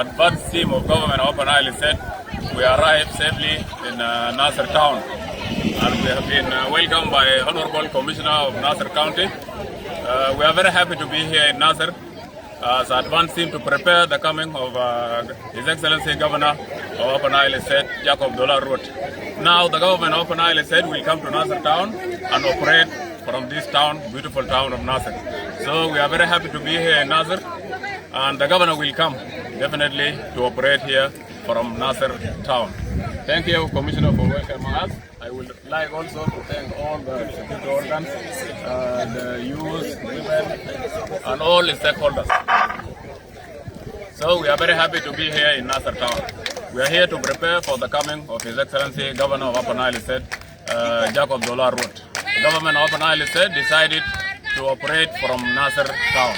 advance team of government of Upper Nile State, we arrived safely in Nasser town, and we have been welcomed by Honorable Commissioner of Nasser County. We are very happy to be here in Nasser as advance team to prepare the coming of His Excellency Governor of Upper Nile State, Jacob Dollar Road. Now the government of Upper Nile State will come to Nasser town and operate from this town, beautiful town of Nasser. So we are very happy to be here in Nasser, and the governor will come definitely to operate here from Nasser town. Thank you, Commissioner, for welcoming us. I would like also to thank all the security organs, the youth, women, and all the stakeholders. So we are very happy to be here in Nasser town. We are here to prepare for the coming of His Excellency Governor of Upper Nile State, Jacob Dollar Road. The government of Upper Nile State decided to operate from Nasser town.